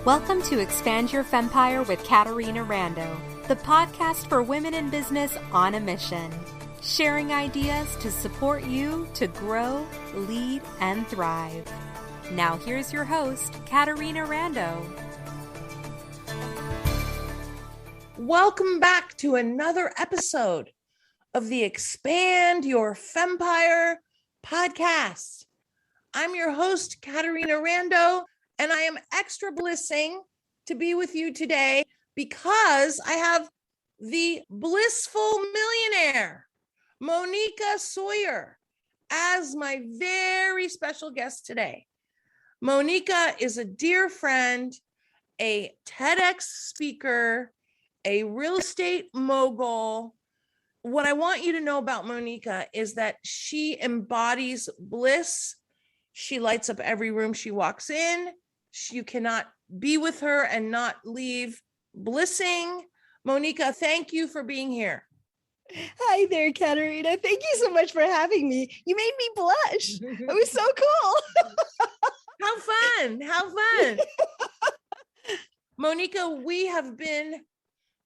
Welcome to Expand Your Fempire with Katarina Rando, the podcast for women in business on a mission, sharing ideas to support you to grow, lead, and thrive. Now here's your host, Katarina Rando. Welcome back to another episode of the Expand Your Fempire podcast. I'm your host, Katarina Rando, and I am extra blissing to be with you today because I have the Blissful Millionaire, Moneeka Sawyer, as my very special guest today. Monika is a dear friend, a TEDx speaker, a real estate mogul. What I want you to know about Monika is that she embodies bliss. She lights up every room she walks in. You cannot be with her and not leave blissing. Monika, thank you for being here. Hi there, Katarina. Thank you so much for having me. You made me blush. It was so cool. How fun. Monika, we have been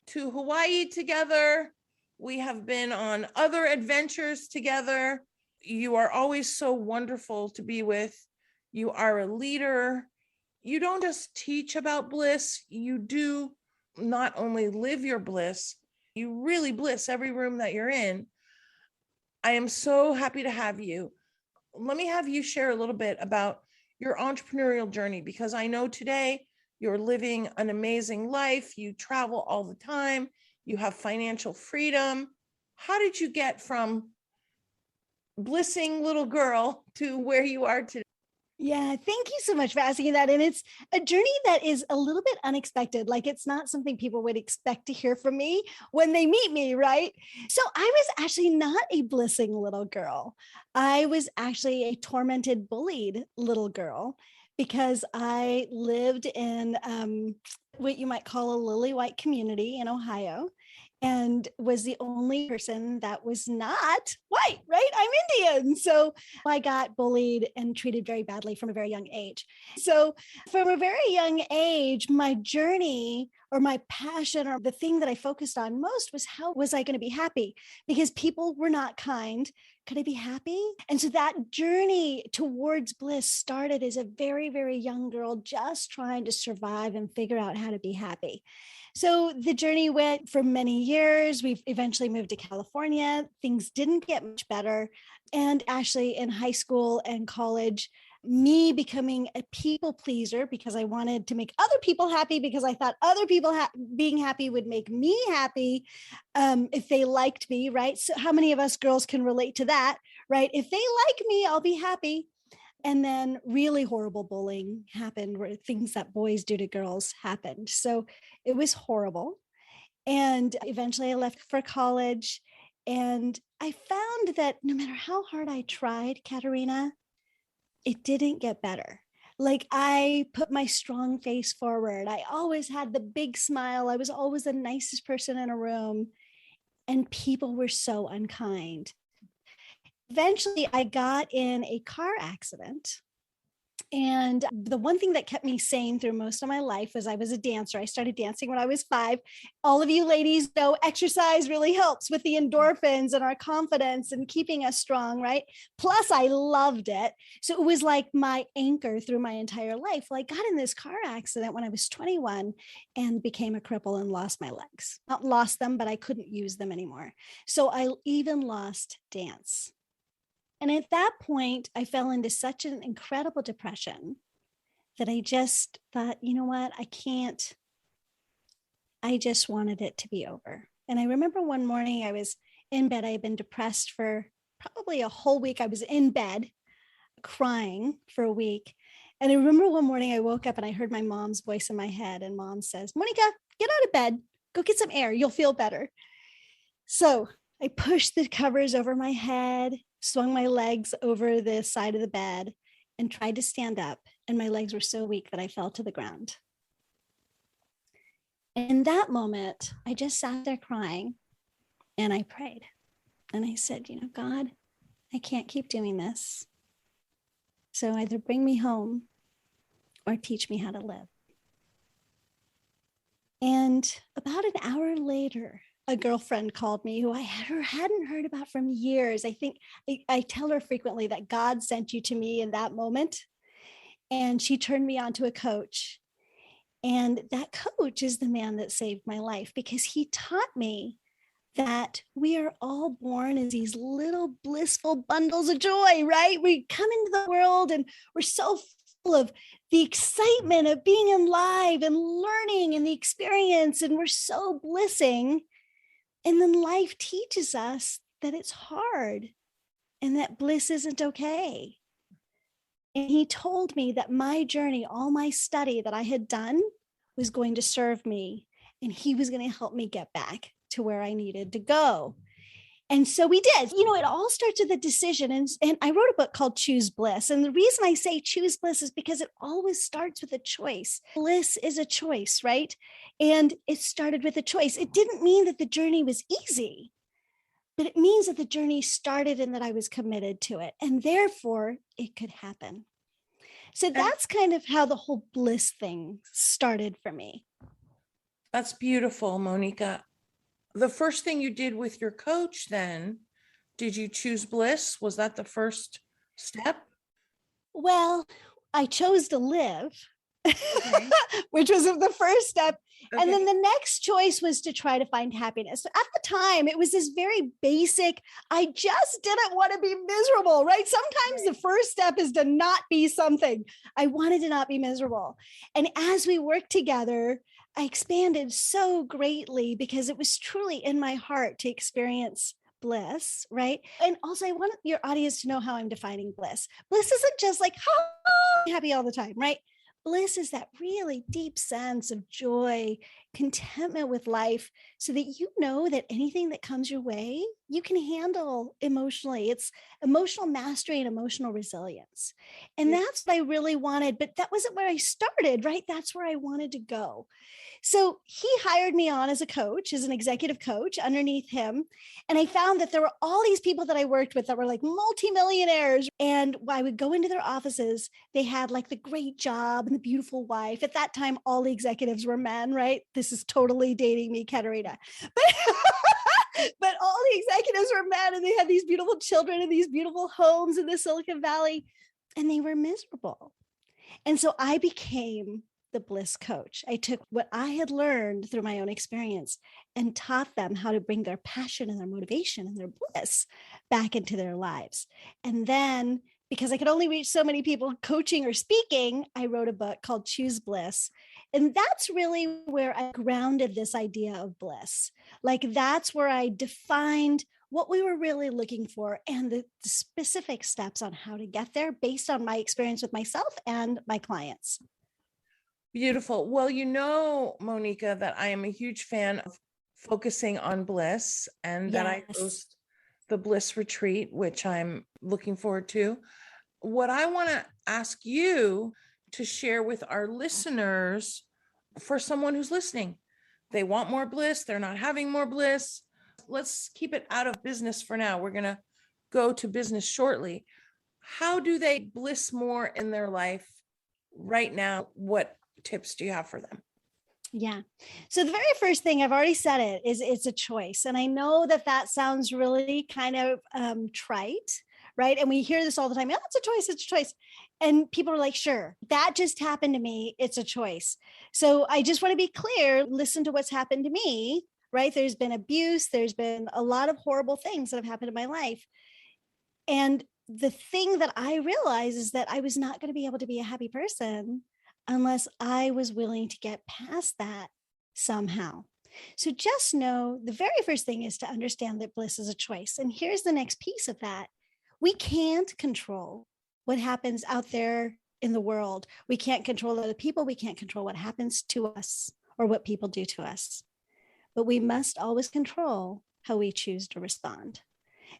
to Hawaii together. We have been on other adventures together. You are always so wonderful to be with. You are a leader. You don't just teach about bliss. You do not only live your bliss, you really bliss every room that you're in. I am so happy to have you. Let me have you share a little bit about your entrepreneurial journey, because I know today you're living an amazing life. You travel all the time. You have financial freedom. How did you get from blissing little girl to where you are today? Yeah, thank you so much for asking that. And it's a journey that is a little bit unexpected. Like, it's not something people would expect to hear from me when they meet me, right? So I was actually not a blissing little girl. I was actually a tormented, bullied little girl because I lived in what you might call a lily white community in Ohio, and was the only person that was not white, right? I'm Indian. So I got bullied and treated very badly from a very young age. So from a very young age, my journey or my passion or the thing that I focused on most was how was I going to be happy? Because people were not kind. Could I be happy? And so that journey towards bliss started as a very, very young girl, just trying to survive and figure out how to be happy. So the journey went for many years. We've eventually moved to California. Things didn't get much better. And actually in high school and college, me becoming a people pleaser because I wanted to make other people happy, because I thought other people being happy would make me happy if they liked me, right? So how many of us girls can relate to that, right? If they like me, I'll be happy. And then really horrible bullying happened, where things that boys do to girls happened. So it was horrible. And eventually I left for college. And I found that no matter how hard I tried, Katarina, it didn't get better. Like, I put my strong face forward. I always had the big smile. I was always the nicest person in a room. And people were so unkind. Eventually, I got in a car accident. And the one thing that kept me sane through most of my life was I was a dancer. I started dancing when I was 5. All of you ladies know exercise really helps with the endorphins and our confidence and keeping us strong, right? Plus, I loved it. So it was like my anchor through my entire life. Well, I got in this car accident when I was 21 and became a cripple and lost my legs. Not lost them, but I couldn't use them anymore. So I even lost dance. And at that point, I fell into such an incredible depression that I just thought, you know what, I just wanted it to be over. And I remember one morning I was in bed. I had been depressed for probably a whole week. I was in bed crying for a week. And I remember one morning I woke up and I heard my mom's voice in my head. And mom says, Monika, get out of bed, go get some air. You'll feel better. So I pushed the covers over my head, swung my legs over the side of the bed, and tried to stand up. And my legs were so weak that I fell to the ground. In that moment, I just sat there crying and I prayed. And I said, you know, God, I can't keep doing this. So either bring me home or teach me how to live. And about an hour later, a girlfriend called me who I hadn't heard about from years. I think I tell her frequently that God sent you to me in that moment. And she turned me on to a coach. And that coach is the man that saved my life, because he taught me that we are all born as these little blissful bundles of joy, right? We come into the world and we're so full of the excitement of being alive and learning and the experience, and we're so blissing. And then life teaches us that it's hard and that bliss isn't okay. And he told me that my journey, all my study that I had done, was going to serve me, and he was going to help me get back to where I needed to go. And so we did. It all starts with a decision. And I wrote a book called Choose Bliss. And the reason I say choose bliss is because it always starts with a choice. Bliss is a choice, right? And it started with a choice. It didn't mean that the journey was easy, but it means that the journey started and that I was committed to it. And therefore, it could happen. So that's kind of how the whole bliss thing started for me. That's beautiful, Monika. The first thing you did with your coach then, did you choose bliss? Was that the first step? Well, I chose to live, which was the first step. Okay. And then the next choice was to try to find happiness. At the time, it was this very basic, I just didn't want to be miserable, right? Sometimes the first step is to not be something. I wanted to not be miserable. And as we worked together, I expanded so greatly because it was truly in my heart to experience bliss, right? And also I want your audience to know how I'm defining bliss. Bliss isn't just like, happy all the time, right? Bliss is that really deep sense of joy, contentment with life, so that you know that anything that comes your way, you can handle emotionally. It's emotional mastery and emotional resilience. And that's what I really wanted, but that wasn't where I started, right? That's where I wanted to go. So he hired me on as a coach, as an executive coach underneath him. And I found that there were all these people that I worked with that were like multimillionaires. And I would go into their offices. They had like the great job and the beautiful wife. At that time, all the executives were men, right? This is totally dating me, Katerina. But all the executives were men, and they had these beautiful children and these beautiful homes in the Silicon Valley, and they were miserable. And so I became the bliss coach. I took what I had learned through my own experience and taught them how to bring their passion and their motivation and their bliss back into their lives. And then, because I could only reach so many people coaching or speaking, I wrote a book called Choose Bliss. And that's really where I grounded this idea of bliss. Like that's where I defined what we were really looking for and the specific steps on how to get there based on my experience with myself and my clients. Beautiful. Well, Monika, that I am a huge fan of focusing on bliss, and that I host the Bliss Retreat, which I'm looking forward to. What I want to ask you to share with our listeners, for someone who's listening, they want more bliss, they're not having more bliss. Let's keep it out of business for now. We're going to go to business shortly. How do they bliss more in their life right now? What tips do you have for them? Yeah. So the very first thing, I've already said it, is it's a choice. And I know that sounds really kind of trite, right? And we hear this all the time. Oh, it's a choice. It's a choice. And people are like, sure, that just happened to me. It's a choice. So I just want to be clear, listen to what's happened to me, right? There's been abuse. There's been a lot of horrible things that have happened in my life. And the thing that I realized is that I was not going to be able to be a happy person unless I was willing to get past that somehow. So just know the very first thing is to understand that bliss is a choice. And here's the next piece of that. We can't control what happens out there in the world. We can't control other people. We can't control what happens to us or what people do to us. But we must always control how we choose to respond.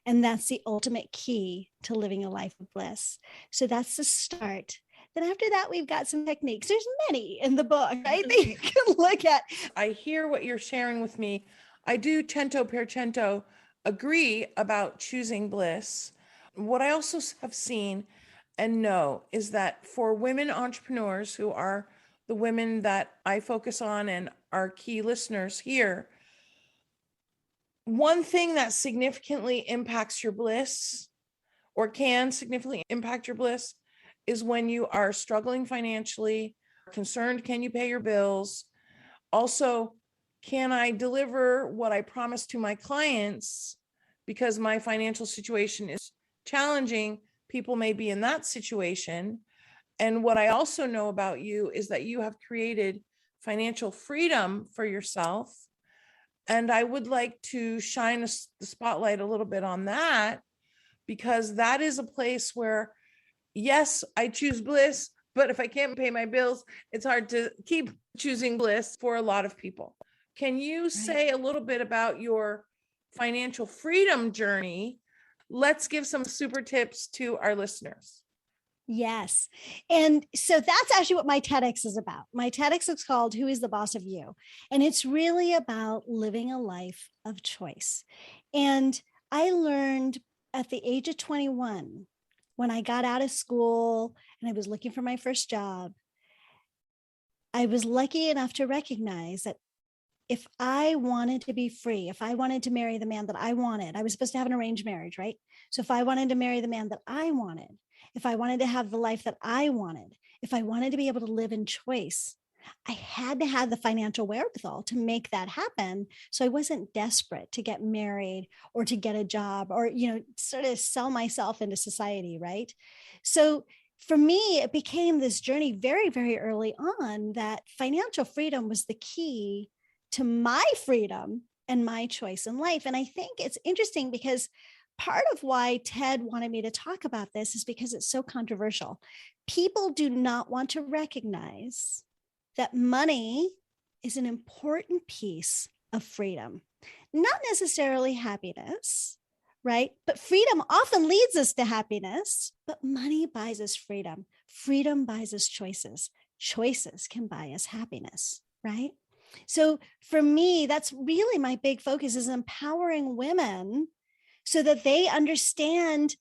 And that's the ultimate key to living a life of bliss. So that's the start. Then after that, we've got some techniques. There's many in the book, right? That you can look at. I hear what you're sharing with me. I do cento per cento agree about choosing bliss. What I also have seen and know is that for women entrepreneurs, who are the women that I focus on and our key listeners here, one thing that significantly impacts your bliss or can significantly impact your bliss is when you are struggling financially, concerned, can you pay your bills? Also, can I deliver what I promised to my clients? Because my financial situation is challenging. People may be in that situation. And what I also know about you is that you have created financial freedom for yourself. And I would like to shine the spotlight a little bit on that, because that is a place where, yes, I choose bliss, but if I can't pay my bills, it's hard to keep choosing bliss for a lot of people. Can you say a little bit about your financial freedom journey? Let's give some super tips to our listeners. Yes. And so that's actually what my TEDx is about. My TEDx is called Who is the Boss of You? And it's really about living a life of choice. And I learned at the age of 21, when I got out of school and I was looking for my first job, I was lucky enough to recognize that if I wanted to be free, if I wanted to marry the man that I wanted, I was supposed to have an arranged marriage, right? So if I wanted to marry the man that I wanted, if I wanted to have the life that I wanted, if I wanted to be able to live in choice, I had to have the financial wherewithal to make that happen. So I wasn't desperate to get married or to get a job or, sort of sell myself into society, right? So for me, it became this journey very, very early on that financial freedom was the key to my freedom and my choice in life. And I think it's interesting because part of why Ted wanted me to talk about this is because it's so controversial. People do not want to recognize that money is an important piece of freedom, not necessarily happiness, right? But freedom often leads us to happiness, but money buys us freedom. Freedom buys us choices. Choices can buy us happiness, right? So for me, that's really my big focus, is empowering women so that they understand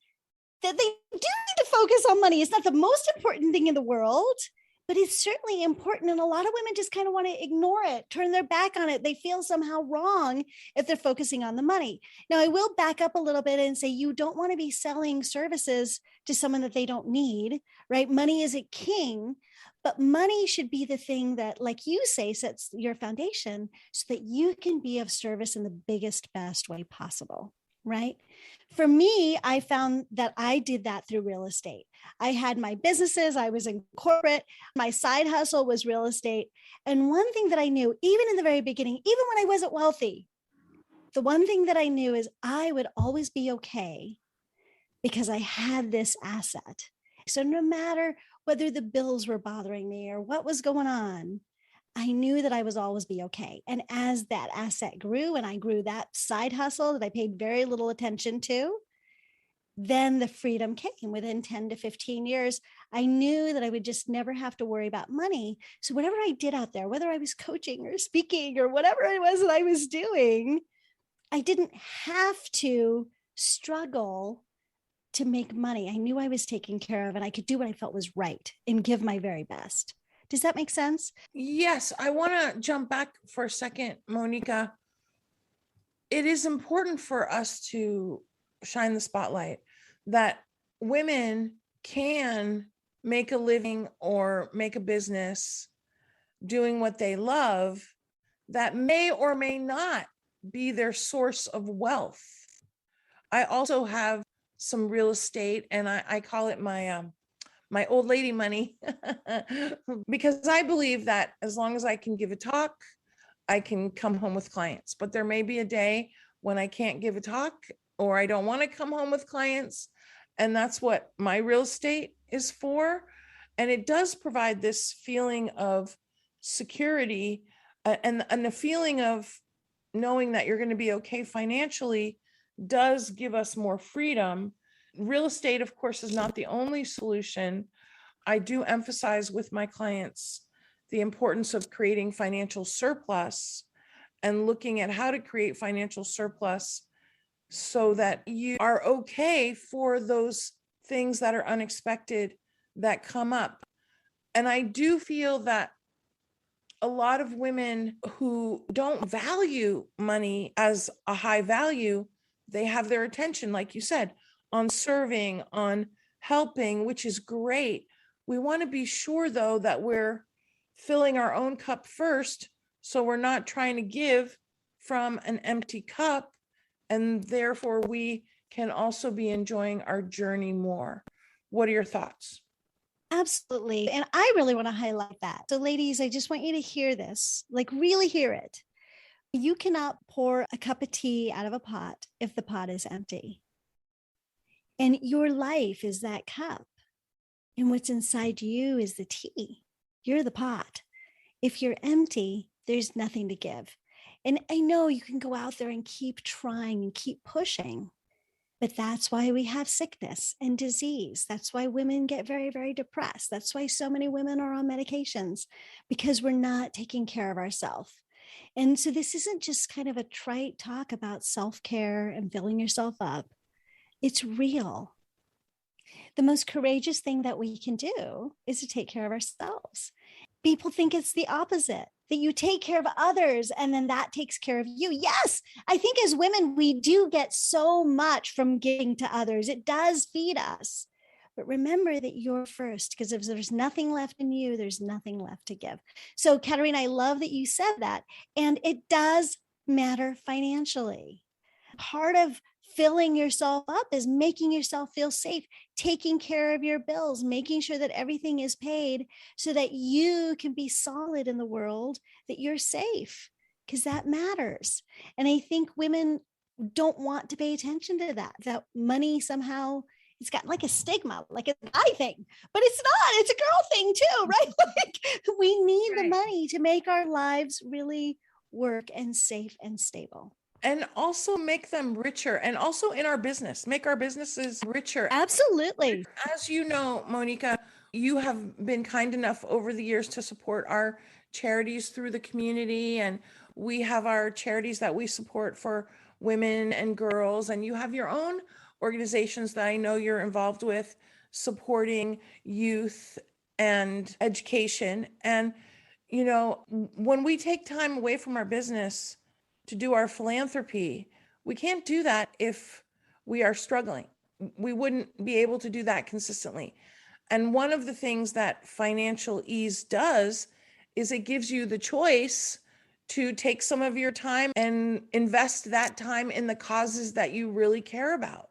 that they do need to focus on money. It's not the most important thing in the world, but it's certainly important. And a lot of women just kind of want to ignore it, turn their back on it. They feel somehow wrong if they're focusing on the money. Now, I will back up a little bit and say you don't want to be selling services to someone that they don't need, right? Money is a king, but money should be the thing that, like you say, sets your foundation so that you can be of service in the biggest, best way possible, right? For me, I found that I did that through real estate. I had my businesses, I was in corporate, my side hustle was real estate. And one thing that I knew, even in the very beginning, even when I wasn't wealthy, the one thing that I knew is I would always be okay because I had this asset. So no matter whether the bills were bothering me or what was going on, I knew that I was always be okay. And as that asset grew and I grew that side hustle that I paid very little attention to, then the freedom came. Within 10 to 15 years. I knew that I would just never have to worry about money. So whatever I did out there, whether I was coaching or speaking or whatever it was that I was doing, I didn't have to struggle to make money. I knew I was taken care of and I could do what I felt was right and give my very best. Does that make sense? Yes. I want to jump back for a second, Monika. It is important for us to shine the spotlight that women can make a living or make a business doing what they love that may or may not be their source of wealth. I also have some real estate, and I call it my my old lady money because I believe that as long as I can give a talk, I can come home with clients. But there may be a day when I can't give a talk or I don't want to come home with clients. And that's what my real estate is for. And it does provide this feeling of security and the feeling of knowing that you're going to be okay financially does give us more freedom. Real estate, of course, is not the only solution. I do emphasize with my clients the importance of creating financial surplus and looking at how to create financial surplus so that you are okay for those things that are unexpected that come up. And I do feel that a lot of women who don't value money as a high value, they have their attention, like you said, on serving, on helping, which is great. We want to be sure, though, that we're filling our own cup first, so we're not trying to give from an empty cup, and therefore we can also be enjoying our journey more. What are your thoughts? Absolutely. And I really want to highlight that. So, ladies, I just want you to hear this, like really hear it. You cannot pour a cup of tea out of a pot if the pot is empty. And your life is that cup. And what's inside you is the tea. You're the pot. If you're empty, there's nothing to give. And I know you can go out there and keep trying and keep pushing, but that's why we have sickness and disease. That's why women get very, very depressed. That's why so many women are on medications, because we're not taking care of ourselves. And so this isn't just kind of a trite talk about self-care and filling yourself up. It's real. The most courageous thing that we can do is to take care of ourselves. People think it's the opposite, that you take care of others and then that takes care of you. Yes, I think as women, we do get so much from giving to others. It does feed us. But remember that you're first, because if there's nothing left in you, there's nothing left to give. So, Katerina, I love that you said that. And it does matter financially. Part of filling yourself up is making yourself feel safe, taking care of your bills, making sure that everything is paid so that you can be solid in the world, that you're safe, because that matters. And I think women don't want to pay attention to that money somehow, it's got like a stigma, like a guy thing, but it's not, it's a girl thing too, right? Like we need the money to make our lives really work and safe and stable. And also make them richer, and also in our business, make our businesses richer. Absolutely. As you know, Monika, you have been kind enough over the years to support our charities through the community. And we have our charities that we support for women and girls. And you have your own organizations that I know you're involved with, supporting youth and education. And, you know, when we take time away from our business to do our philanthropy, we can't do that if we are struggling. We wouldn't be able to do that consistently. And one of the things that financial ease does is it gives you the choice to take some of your time and invest that time in the causes that you really care about.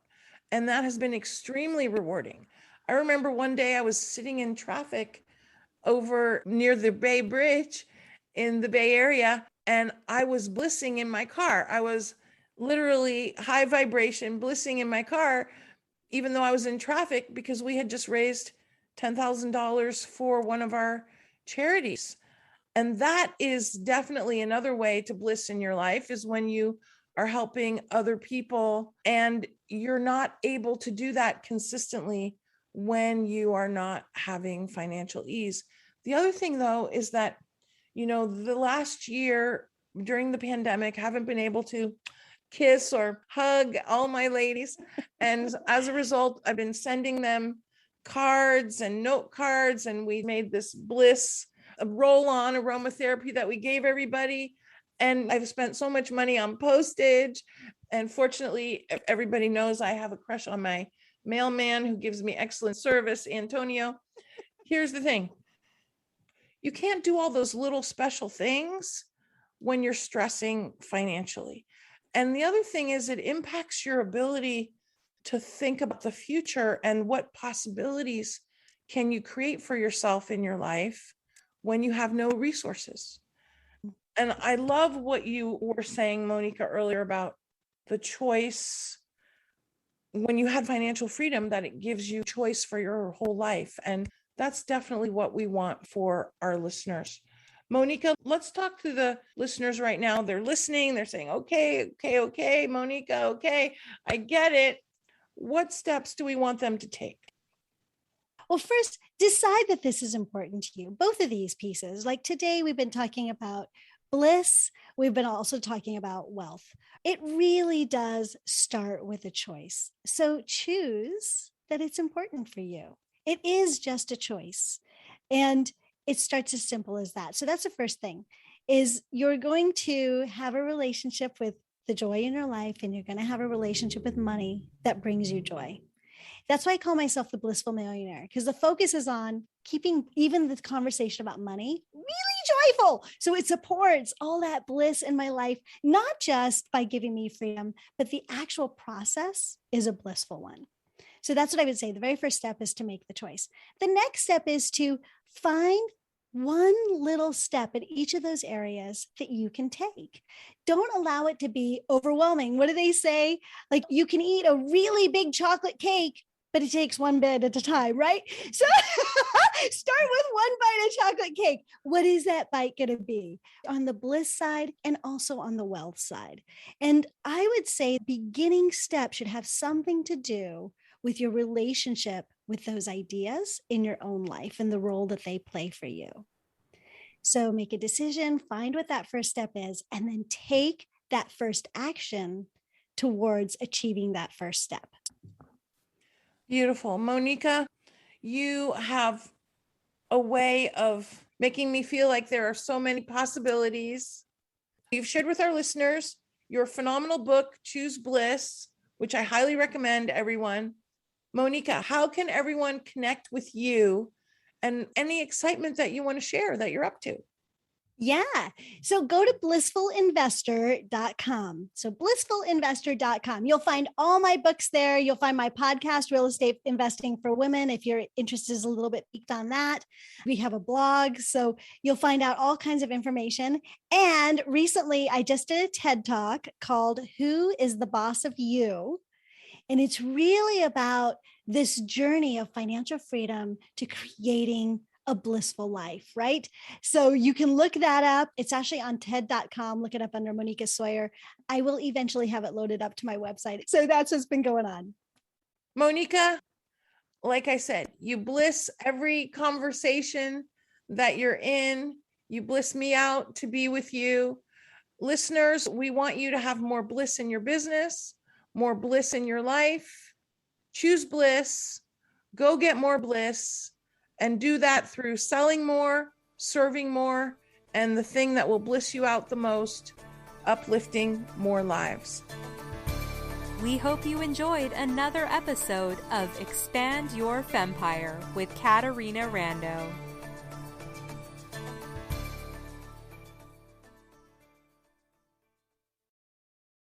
And that has been extremely rewarding. I remember one day I was sitting in traffic over near the Bay Bridge in the Bay Area, and I was blissing in my car. I was literally high vibration blissing in my car, even though I was in traffic, because we had just raised $10,000 for one of our charities. And that is definitely another way to bliss in your life, is when you are helping other people, and you're not able to do that consistently when you are not having financial ease. The other thing, though, is that, you know, the last year during the pandemic, haven't been able to kiss or hug all my ladies. And as a result, I've been sending them cards and note cards, and we made this Bliss roll-on aromatherapy that we gave everybody. And I've spent so much money on postage. And fortunately, everybody knows I have a crush on my mailman who gives me excellent service, Antonio. Here's the thing. You can't do all those little special things when you're stressing financially. And the other thing is, it impacts your ability to think about the future and what possibilities can you create for yourself in your life when you have no resources. And I love what you were saying, Monika, earlier about the choice. When you have financial freedom, that it gives you choice for your whole life. And that's definitely what we want for our listeners. Monika, let's talk to the listeners right now. They're listening. They're saying, okay, Monika, okay, I get it. What steps do we want them to take? Well, first, decide that this is important to you. Both of these pieces, like today, we've been talking about bliss. We've been also talking about wealth. It really does start with a choice. So choose that it's important for you. It is just a choice. And it starts as simple as that. So that's the first thing, is you're going to have a relationship with the joy in your life, and you're going to have a relationship with money that brings you joy. That's why I call myself the Blissful Millionaire, because the focus is on keeping even the conversation about money really joyful. So it supports all that bliss in my life, not just by giving me freedom, but the actual process is a blissful one. So that's what I would say. The very first step is to make the choice. The next step is to find one little step in each of those areas that you can take. Don't allow it to be overwhelming. What do they say? Like, you can eat a really big chocolate cake, but it takes one bite at a time, right? So start with one bite of chocolate cake. What is that bite going to be on the bliss side and also on the wealth side? And I would say beginning step should have something to do with your relationship with those ideas in your own life and the role that they play for you. So make a decision, find what that first step is, and then take that first action towards achieving that first step. Beautiful. Monika, you have a way of making me feel like there are so many possibilities. You've shared with our listeners your phenomenal book, Choose Bliss, which I highly recommend everyone. Monika, how can everyone connect with you and any excitement that you want to share that you're up to? Yeah. So go to blissfulinvestor.com. So blissfulinvestor.com. You'll find all my books there. You'll find my podcast, Real Estate Investing for Women, if your interest is a little bit piqued on that. We have a blog, so you'll find out all kinds of information. And recently, I just did a TED Talk called Who is the Boss of You? And it's really about this journey of financial freedom to creating a blissful life, right? So you can look that up. It's actually on TED.com. Look it up under Moneeka Sawyer. I will eventually have it loaded up to my website. So that's what's been going on. Monika, like I said, you bliss every conversation that you're in. You bliss me out to be with you. Listeners, we want you to have more bliss in your business, more bliss in your life. Choose bliss. Go get more bliss. And do that through selling more, serving more, and the thing that will bliss you out the most, uplifting more lives. We hope you enjoyed another episode of Expand Your Fempire with Katarina Rando.